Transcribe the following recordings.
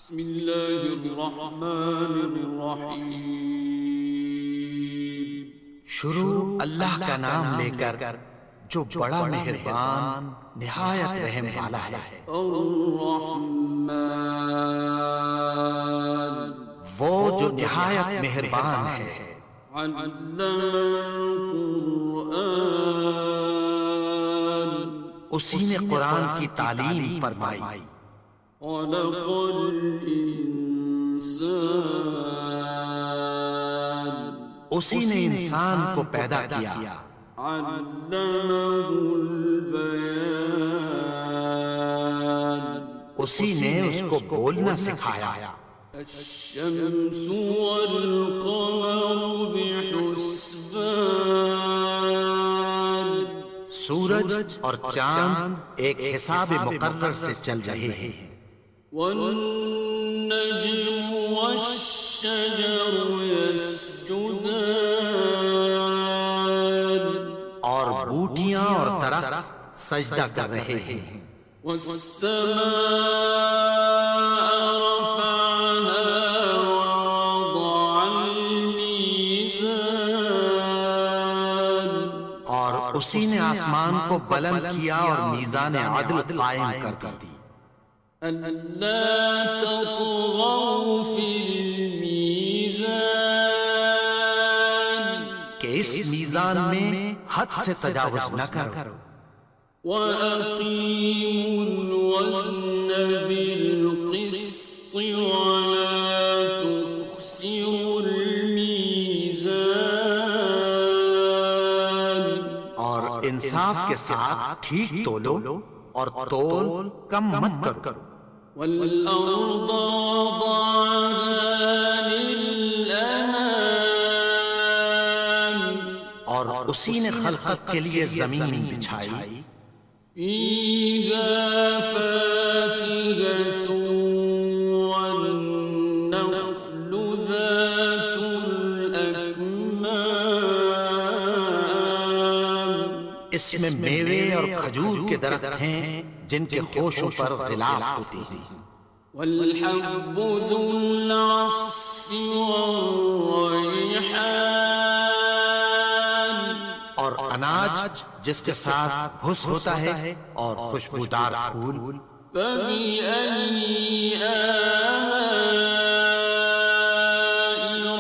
بسم اللہ الرحمن الرحیم۔ شروع اللہ کا نام لے کر جو بڑا مہربان نہایت رحم والا ہے۔ الرحمن، وہ جو نہایت مہربان ہے۔ علم القرآن، اسی نے قرآن کی تعلیم فرمائی۔ خلق الانسان، اسی نے انسان کو پیدا کیا۔ علمہ البیان، اسی نے اس کو بولنا سکھایا۔ الشمس والقمر بحسبان، سورج اور چاند ایک حساب مقرر سے چل رہے ہیں۔ والنجم والشجر يسجدان، اور بوٹیاں اور درخت سجدہ کر رہے ہیں۔ والسماء رفعها ووضع الميزان، اور اسی نے آسمان کو بلند کیا اور میزان عدل قائم کر دی۔ ألا تطغوا في الميزان، کہ اس میزان میں حد سے تجاوز نہ کرو۔ وأقيموا الوزن بالقسط ولا تخسروا الميزان، اور انصاف کے ساتھ ٹھیک تولو اور تول کم مت کرو۔ والأرض وضعها للأنام، اور اسی نے خلقت کے لیے زمین بچھائی۔ فيها فاكهة والنخل ذات الأكمام، اس میں میوے اور کھجور کے درخت ہیں جن کے خوشوں پر غلاف ہوتی ہیں۔ والحب ذو العصف والريحان، اور اناج جس کے ساتھ بھس ہوتا ہے اور خوشبودار پھول۔ فبأي آلاء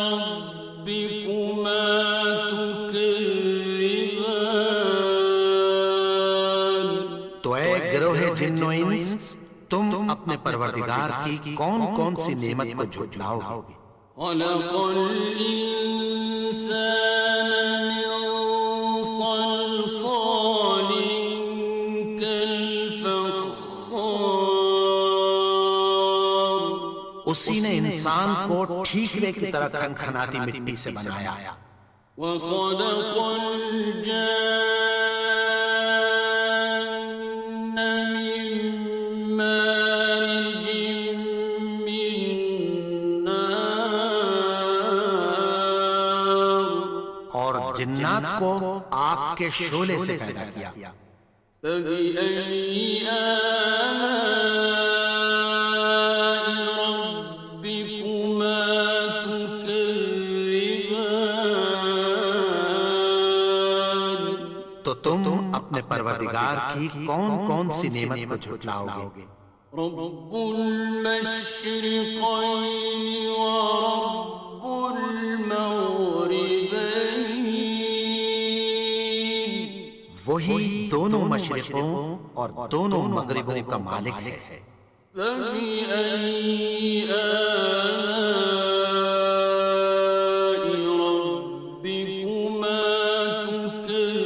ربكما تكذبان، تو اے گروہ جن و انس، تم اپنے پروردگار کی کون کون سی نعمت کو جھٹلاؤ گے؟ خلق الإنسان من صلصال كالفخار، اسی نے انسان کو ٹھیکرے کی طرح کھنکھناتی مٹی سے بنایا۔ وخلق الجان من مارج من نار، اور جنات کو آگ کے شعلے سے پیدا کیا۔ فبأي آلاء ربكما تكذبان، تو تم اپنے پروردگار کی کون کون سی نعمت کو جھٹلاؤ گے؟ رب المشرقين ورب المغربين، وہی دونوں مشرقوں اور دونوں مغربوں کا مالک ہے۔ فبأي آلاء ربكما تكذبان،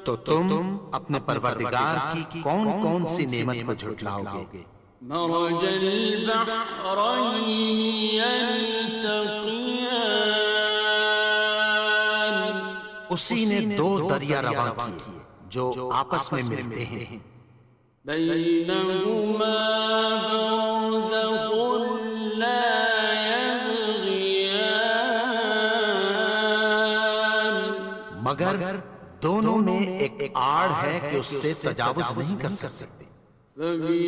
تو تم اپنے پروردگار کی کون کون سی نعمت کو جھٹلاؤ گے؟ مرج البحرين يلتقيان، اسی نے دو دریا رواں کیے جو آپس میں ملتے ہیں۔ بينهما برزخ لا يبغيان، مگر دونوں میں ایک آڑ ہے کہ اس سے تجاوز نہیں کر سکتے۔ فبأي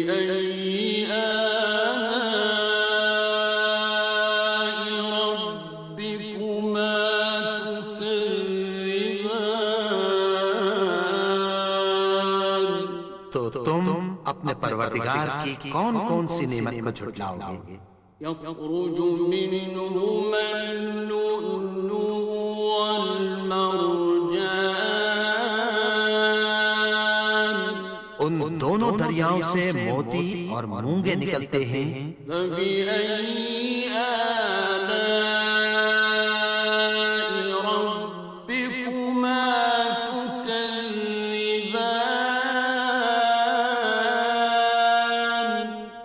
آلاء ربكما تكذبان؟ تو تم اپنے پروردگار کی کون کون سی نعمت کو جھٹلاؤ گے؟ يخرج منهما اللؤلؤ والمرجان ان دونوں دریاؤں سے موتی اور مونگے نکلتے ہیں۔ فبأي آلاء ربكما تكذبان؟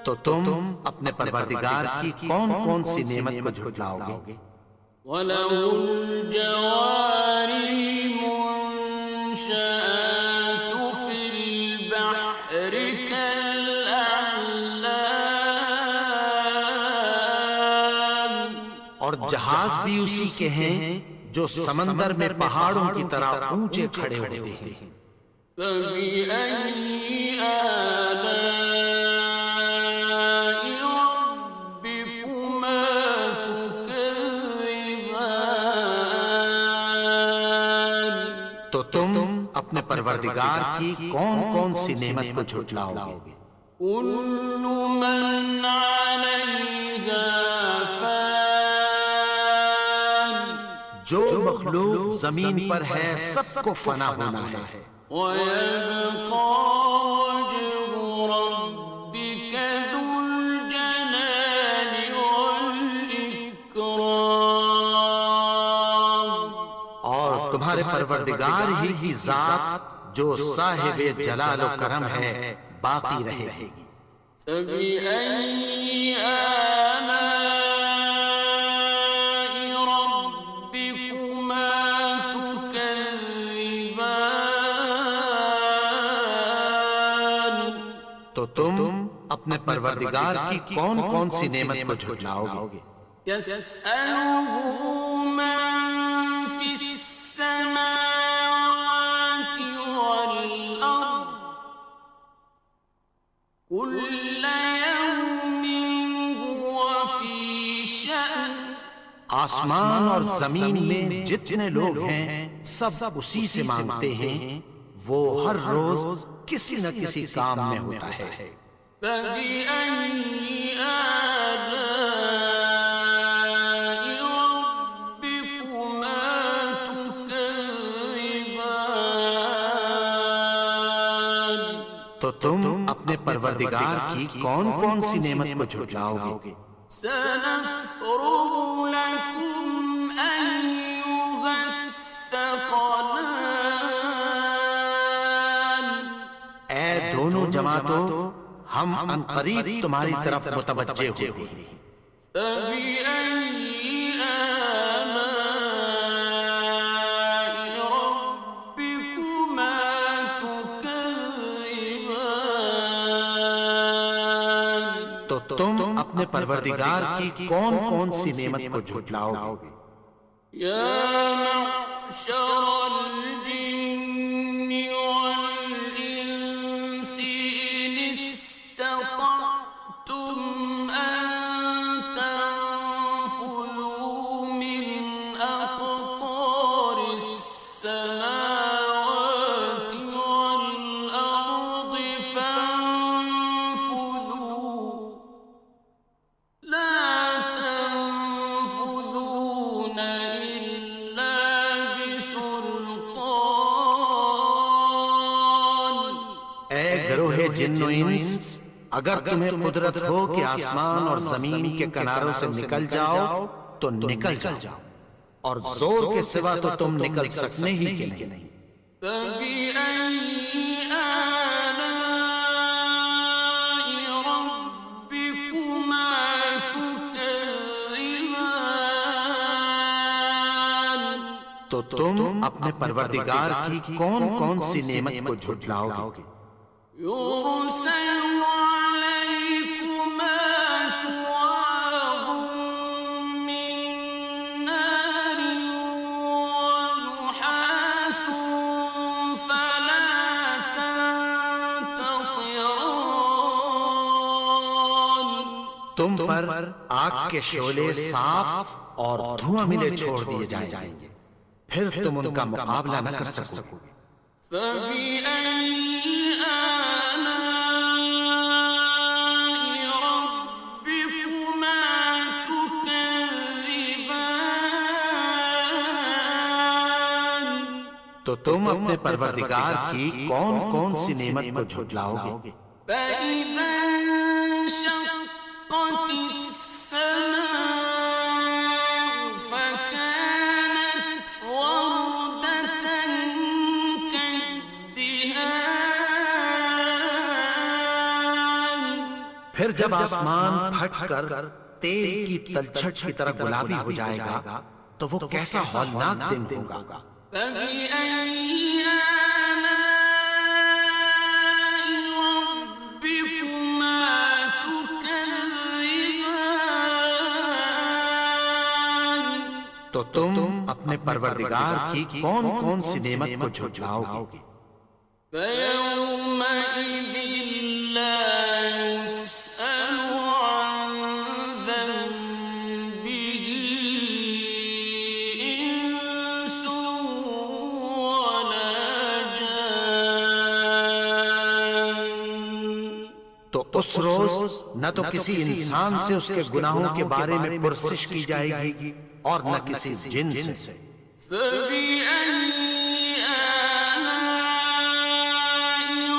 تو تم اپنے پروردگار کی کون کون سی نعمت کو جھٹلاؤ گے؟ وَلَهُ الْجَوَارِ الْمُنشَآتُ فِي الْبَحْرِ كَالْأَعْلَامِ؟ اور جہاز بھی اسی کے ہیں جو سمندر میں پہاڑوں کی طرح اونچے کھڑے ہوتے ہیں۔ فَبِأَيِّ آلَاءِ رَبِّكُمَا تُكَذِّبَانِ؟ تو تم اپنے پروردگار کی کون کون سی نعمت کو جھٹلاؤ گے؟ كُلُّ مَنْ عَلَيْهَا فَانٍ، جو مخلوق زمین پر ہے سب کو فنا ہونا ہے، وَيَبْقَى وَجْهُ رَبِّكَ ذُو الْجَلَالِ وَالْإِكْرَامِ، اور تمہارے پروردگار ہی کی ذات جو صاحب جلال و کرم ہے باقی رہے گی۔ فَبِأَيِّ آلَاءِ رَبِّكُمَا تُكَذِّبَانِ؟ تو تم اپنے پروردگار کی کون کون سی نعمت کو جھٹلاؤ گے؟ يَسْأَلُهُ مَن فِي السَّمَاوَاتِ وَالْأَرْضِ كُلَّ يَوْمٍ هُوَ فِي شَأْنٍ۔ آسمان اور زمین میں جتنے لوگ ہیں سب اسی سے مانگتے ہیں، وہ ہر روز کسی نہ کسی کام میں ہوتا ہے۔ فَبِأَيِّ آلَاءِ رَبِّكُمَا تُكَذِّبَانِ؟ تو تم اپنے پروردگار کی کون کون سی نعمت کو جھٹلاؤ گے؟ سَنَفْرُغُ لَكُمْ أَيُّهَ الثَّقَلَانِ؟ اے دونوں جماعتوں، ہم ان قریب تمہاری طرف متوجہ ہوئے ہیں۔ فَبِأَيِّ آلَاءِ رَبِّكُمَا تُكَذِّبَانِ؟ تو تم اپنے پروردگار کی کون کون سی نعمت کو جھٹلاؤ گے؟ يَا مَعْشَرَ الْجِنِّ وَالْإِنسِ إِنِ اسْتَطَعْتُمْ أَن تَنفُذُوا مِنْ أَقْطَارِ السَّمَاوَاتِ وَالْأَرْضِ فَانفُذُوا لَا تَنفُذُونَ إِلَّا بِسُلْطَانٍ۔ اے گروہ جن و انس، اگر تمہیں قدرت ہو کہ آسمان اور زمین کے کناروں سے نکل جاؤ تو نکل جاؤ، اور زور کے سوا تو تم نکل سکنے ہی کے نہیں۔ فَبِأَيِّ آلَاءِ رَبِّكُمَا تُكَذِّبَانِ؟ تو تم اپنے پروردگار کی کون کون سی نعمت کو جھٹلاؤ گے؟ يُرْسَلُ عَلَيْكُمَا شُوَاظٌ مِّن نَّارٍ وَنُحَاسٌ ينتصران تم پر آگ کے شعلے صاف اور دھواں ملے چھوڑ دیے جائیں گے، پھر تم ان کا مقابلہ نہ کر سکو گے۔ فبأي آلاء ربكما تكذبان تو تم اپنے پروردگار کی کون کون سی نعمت کو جھٹلاؤ گے؟ فإذا انشقت السماء فكانت وردة كالدهان پھر جب آسمان پھٹ کر تیل کی تلچھٹ کی طرح گلابی ہو جائے گا تو وہ کیسا ہولناک دن ہوگا۔ فبأي آلاء ربكما تكذبان تو تم اپنے پروردگار کی کون کون سی نعمت کو جھٹلاؤ گے؟ فيومئذ لا يسأل عن ذنبه إنس ولا جان تو اس روز نہ تو کسی انسان سے اس کے گناہوں کے بارے میں پرسش کی جائے گی اور نہ کسی جن سے۔ فبأي آلاء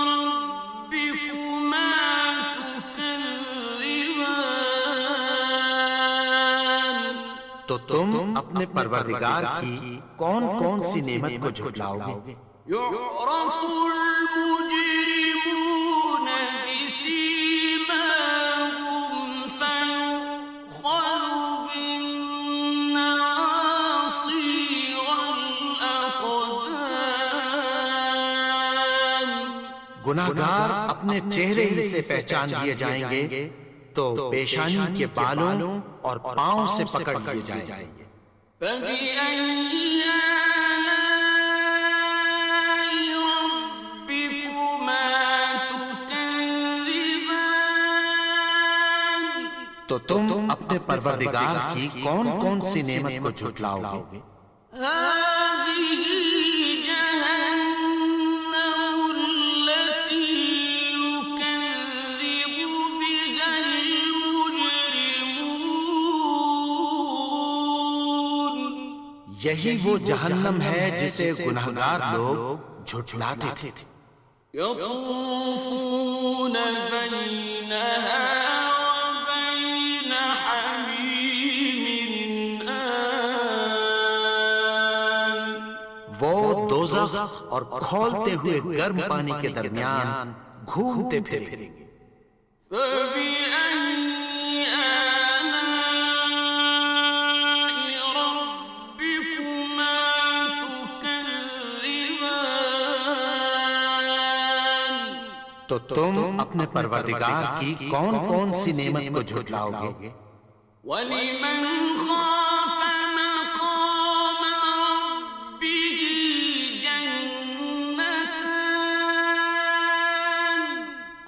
ربكما تكذبان تو تم اپنے پروردگار کی کون کون سی نعمت کو جھٹلاؤ گے؟ يعرف المجرمون بسيماهم فيؤخذ بالنواصي والأقدام گناہگار اپنے چہرے ہی سے پہچان لیے جائیں گے تو پیشانی کے بالوں اور پاؤں سے پکڑ لیے جائیں گے۔ فبأي آلاء ربكما تكذبان تو تم اپنے پروردگار کی کون کون سی نعمت کو جھٹلاؤ گے؟ هذه جهنم التي يكذب بها المجرمون یہی وہ جہنم ہے جسے گناہگار لوگ جھٹلاتے تھے۔ يطوفون بينها وبين حميم آن وہ دوزخ اور کھولتے ہوئے گرم پانی کے درمیان گھومتے پھریں گے۔ فبأي آلاء ربكما تكذبان تو تم اپنے پروردگار کی کون کون سی نعمت کو جھٹلاؤ گے؟ ولمن خاف مقام ربه جنتان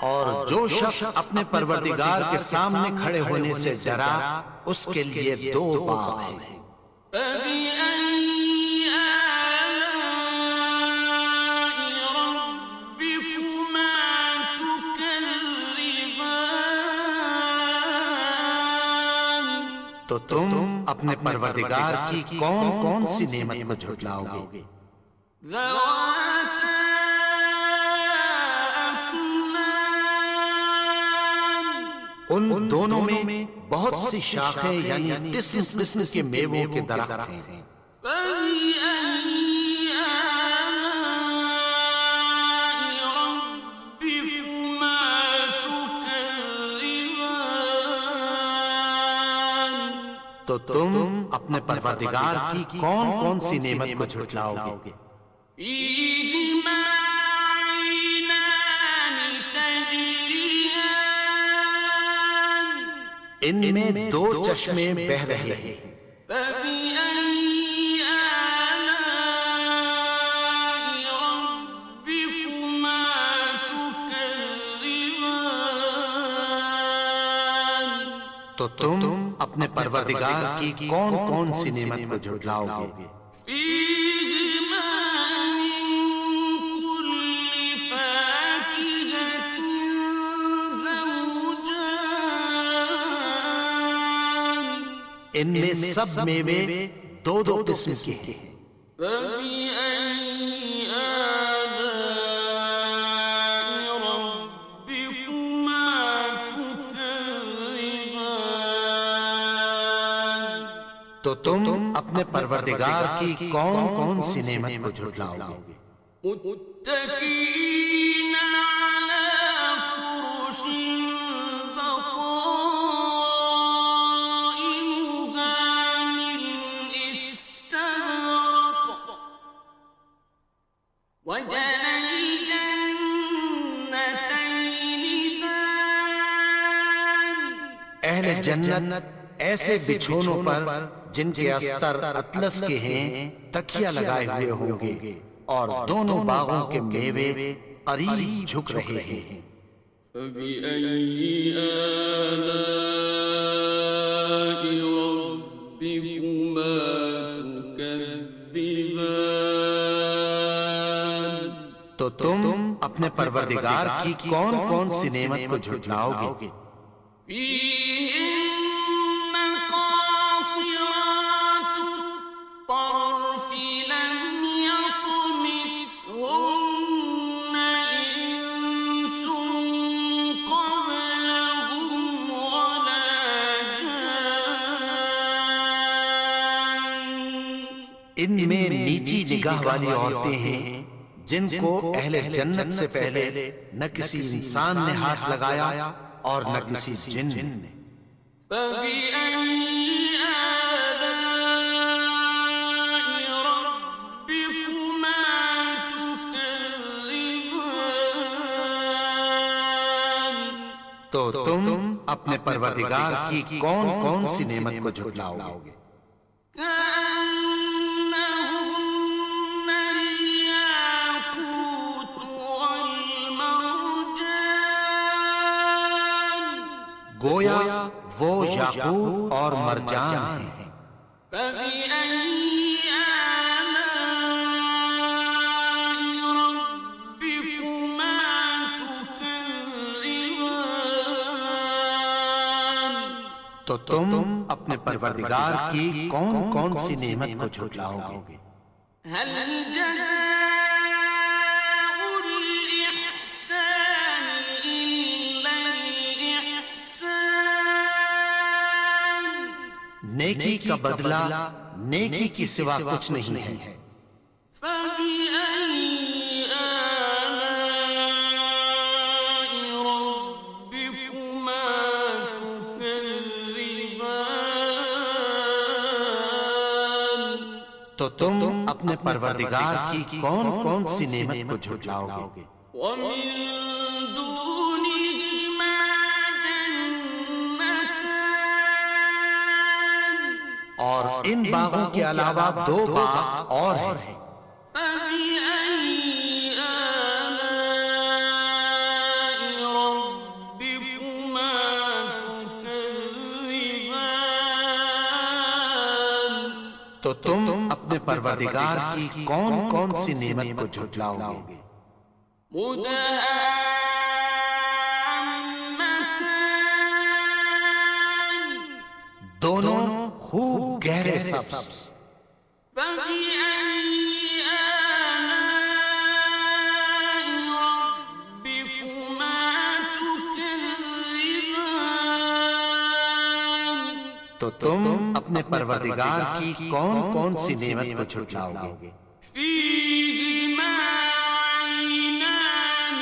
اور جو شخص اپنے پروردگار کے سامنے کھڑے ہونے سے ڈرا اس کے لیے دو باغ ہیں۔ فبأي آلاء ربكما تكذبان تو تم اپنے پروردگار کی کون کون سی نعمت کو جھٹلاؤ گے؟ ذواتا أفنان ان دونوں میں بہت سی شاخیں یعنی قسم قسم کے میووں کے درخت ہیں۔ فبأي آلاء ربكما تكذبان تو تم اپنے پروردگار کی کون کون سی نعمت کو جھٹلاؤ گے؟ فيهما عينان تجريان ان میں دو چشمے بہ رہے ہیں۔ فبأي آلاء ربكما تكذبان تو تم اپنے پروردگار کی کون کون سی نعمت کو جھٹلاؤ گے؟ فيهما من كل فاكهة زوجان ان میں سب میوے دو دو قسم کے ہیں۔ فبأي آلاء ربكما تكذبان تو تم اپنے پروردگار کی کون کون سی نعمت کو جھٹلاؤ گے؟ متكئين على فرش بطائنها من استبرق وجنى الجنتين دان اہل جنت ایسے بچھونوں پر جن کے استر اطلس کے ہیں تکیہ لگائے ہوئے ہوں گے، اور دونوں باغوں کے میوے قریب جھک رہے ہیں۔ فبأي آلاء ربكما تكذبان تو تم اپنے پروردگار کی کون کون سی نعمت کو جھٹلاؤ گے؟ فيهن قاصرات الطرف لم يطمثهن إنس قبلهم ولا جان ان میں نیچی نگاہ والی عورتیں ہیں جن کو اہل جنت سے پہلے نہ کسی انسان نے ہاتھ لگایا اور نہ کسی جن نے۔ فبأي آلاء ربكما تكذبان تو تم اپنے پروردگار کی کون کون سی نعمت کو جھٹلاؤ گے؟ كأنهن الياقوت والمرجان گویا وہ یاقوت اور مرجان ہیں۔ فبأي آلاء ربكما تكذبان تو تم اپنے پروردگار کی کون کون سی نعمت کو جھٹلاؤ گے؟ هل جزاء الإحسان إلا الإحسان نیکی کا بدلہ نیکی کی سوا کچھ نہیں ہے۔ فبأي آلاء ربكما تكذبان تو تم اپنے پروردگار کی کون کون سی نعمت کو جھٹلاؤ گے؟ ومن دونهما جنتان اور ان باغوں کے علاوہ دو باغ اور ہیں۔ فبأي آلاء ربكما تكذبان تو تم اپنے پروردگار کی کون کون سی نعمت کو جھٹلاؤ گے؟ مدهامتان دونوں خوب گہرے سبز۔ فبأي آلاء ربكما تكذبان تو تم اپنے پروردگار کی کون کون سی نعمت کو جھٹلاؤ گے؟ فيهما عينان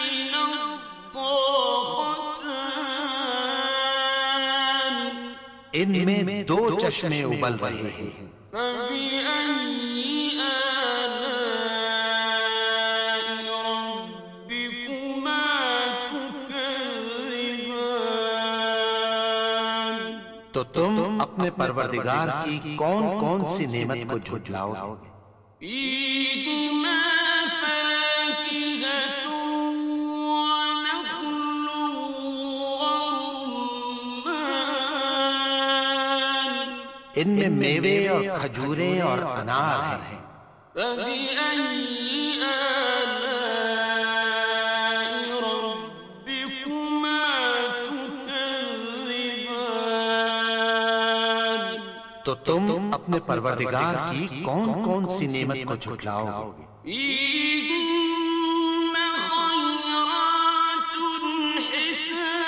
نضاختان ان میں دو چشمے ابل رہے ہیں۔ فبأي آلاء ربكما تكذبان تو تم اپنے پروردگار کی کون کون سی نعمت کو جھٹلاؤ گے؟ فيهما فاكهة ونخل ورمان ان میں میوے اور کھجوریں اور انار ہیں۔ فبأي آلاء ربكما تكذبان تو تم اپنے پروردگار کی کون کون سی نعمت کو جھٹلاؤ گے؟ فيهن خيرات حسان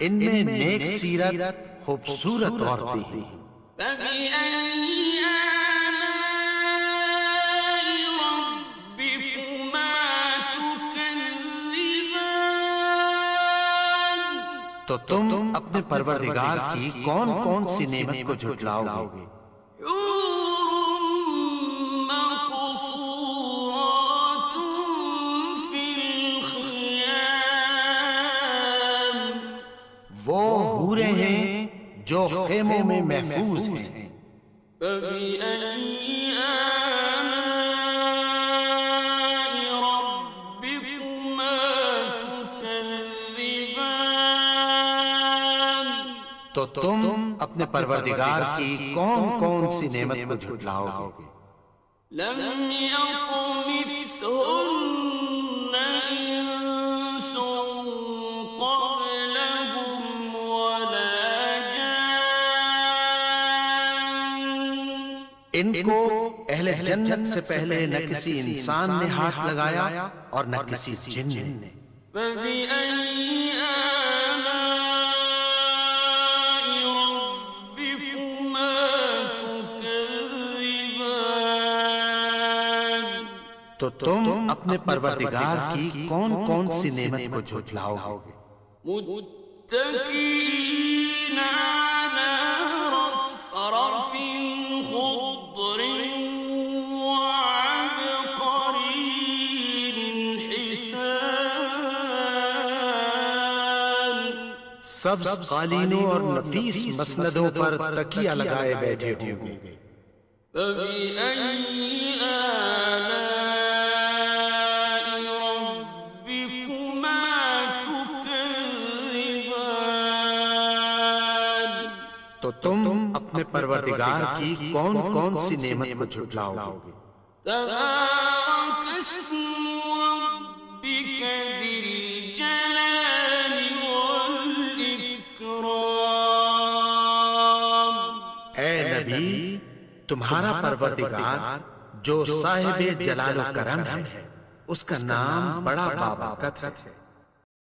ان میں نیک سیرت خوبصورت عورتیں ہیں۔ فبأي آلاء ربكما تكذبان تو تم اپنے پروردگار کی کون کون سی نعمت کو جھٹلاؤ گے؟ حور مقصورات في الخيام وہ حوریں ہیں جو خیموں میں محفوظ ہیں۔ فبأي آلاء ربكما تكذبان تو تم اپنے پروردگار کی کون کون سی نعمت کو جھٹلاؤ گے؟ لم يطمثهن إنس قبلهم ولا جان ان کو اہل جنت سے پہلے نہ کسی انسان نے ہاتھ لگایا اور نہ کسی جن نے۔ فبأي آلاء ربكما تكذبان تو تم اپنے پروردگار کی کون کون سی نعمت کو جھٹلاؤ گے؟ متكئين على رفرف خضر وعبقري حسان سبز قالینوں اور نفیس مسندوں پر تکیہ لگائے بیٹھے ہوں گے۔ فبأي آلاء ربكما تكذبان تو تم اپنے پروردگار کی کون کون سی نعمت کو جھٹلاؤ گے؟ تبارك اسم ربك ذي الجلال والإكرام اے نبی، تمہارا پروردگار جو صاحب جلال و کرم ہے، اس کا نام بڑا بابرکت ہے۔